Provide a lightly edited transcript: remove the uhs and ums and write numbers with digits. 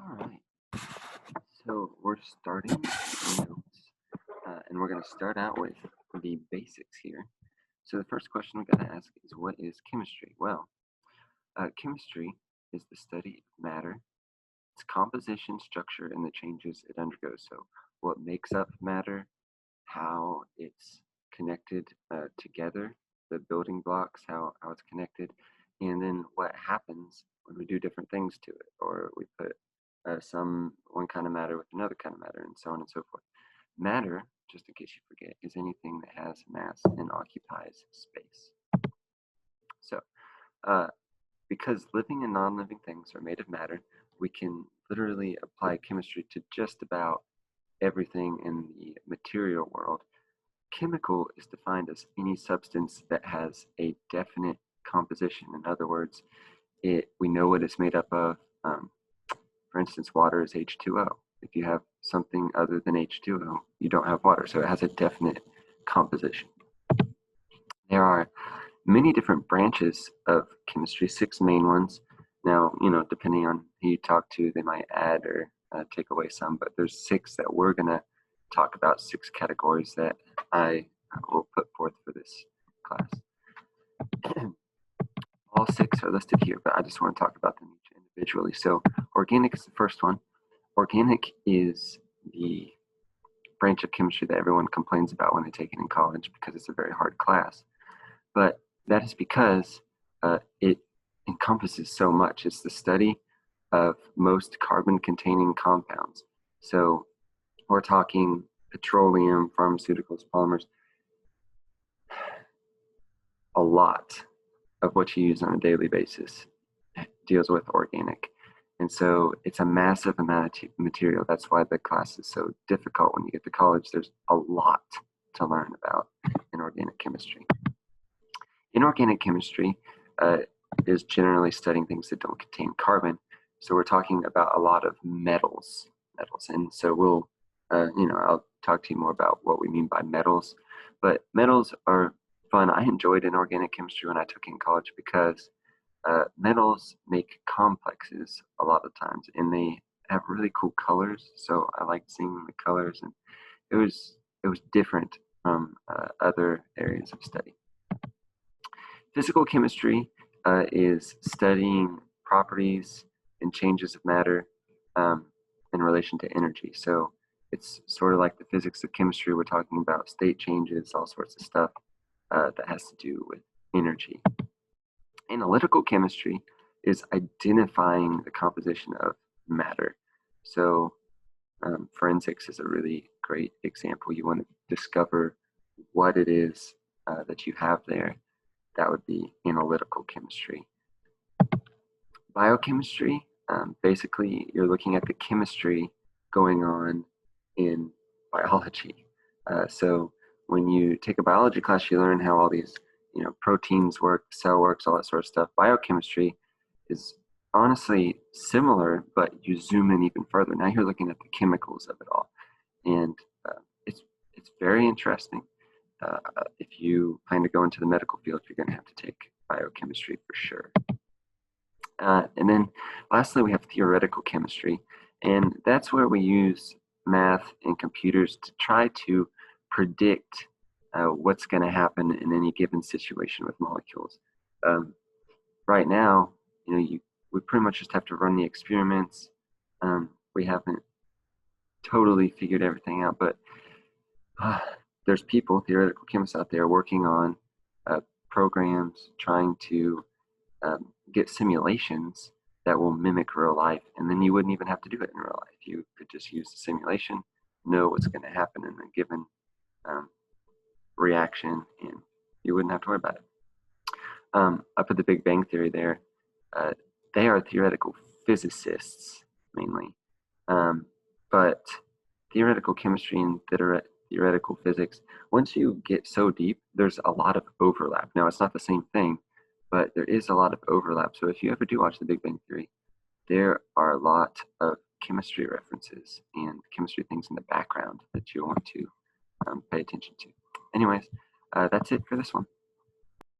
All right, so we're starting notes, and we're going to start out with the basics here. So the first question we got to ask is, what is chemistry? Well, chemistry is the study of matter, its composition, structure, and the changes it undergoes. So what makes up matter, how it's connected together, the building blocks, how it's connected, and then what happens when we do different things to it, or we put some one kind of matter with another kind of matter, and so on and so forth. Matter, just in case you forget, is anything that has mass and occupies space. So, uh, because living and non-living things are made of matter, we can literally apply chemistry to just about everything in the material world. Chemical is defined as any substance that has a definite composition. In other words, we know what it's made up of. For instance, water is H2O. If you have something other than H2O, you don't have water. So it has a definite composition. There are many different branches of chemistry, six main ones. Now, depending on who you talk to, they might add or take away some, but there's six that we're going to talk about, six categories that I will put forth for this class. All six are listed here, but I just want to talk about them each individually. So organic is the first one. Organic is the branch of chemistry that everyone complains about when they take it in college because it's a very hard class. But that is because it encompasses so much. It's the study of most carbon-containing compounds. So we're talking petroleum, pharmaceuticals, polymers. A lot of what you use on a daily basis deals with organic. And so it's a massive amount of material. That's why the class is so difficult when you get to college. There's a lot to learn about in organic chemistry. Inorganic chemistry is generally studying things that don't contain carbon. So we're talking about a lot of metals. And so we'll, I'll talk to you more about what we mean by metals. But metals are fun. I enjoyed inorganic chemistry when I took it in college because metals make complexes a lot of times, and they have really cool colors. So I liked seeing the colors, and it was different from other areas of study. Physical chemistry is studying properties and changes of matter in relation to energy. So it's sort of like the physics of chemistry. We're talking about state changes, all sorts of stuff that has to do with energy. Analytical chemistry is identifying the composition of matter. So forensics is a really great example. You want to discover what it is that you have there. That would be analytical chemistry. Biochemistry, basically you're looking at the chemistry going on in biology. So when you take a biology class, you learn how all these proteins work, cell works, all that sort of stuff. Biochemistry is honestly similar, but you zoom in even further. Now you're looking at the chemicals of it all, and it's very interesting. If you plan to go into the medical field, you're going to have to take biochemistry for sure. And then lastly, we have theoretical chemistry, and that's where we use math and computers to try to predict what's going to happen in any given situation with molecules. Right now, we pretty much just have to run the experiments. We haven't totally figured everything out, but there's people, theoretical chemists out there working on programs trying to get simulations that will mimic real life, and then you wouldn't even have to do it in real life. You could just use the simulation, know what's going to happen in a given reaction, and you wouldn't have to worry about it. Up at the Big Bang Theory there, they are theoretical physicists mainly, but theoretical chemistry and theoretical physics, once you get so deep, there's a lot of overlap. Now, it's not the same thing, but there is a lot of overlap. So if you ever do watch The Big Bang Theory, there are a lot of chemistry references and chemistry things in the background that you want to pay attention to. Anyways, that's it for this one.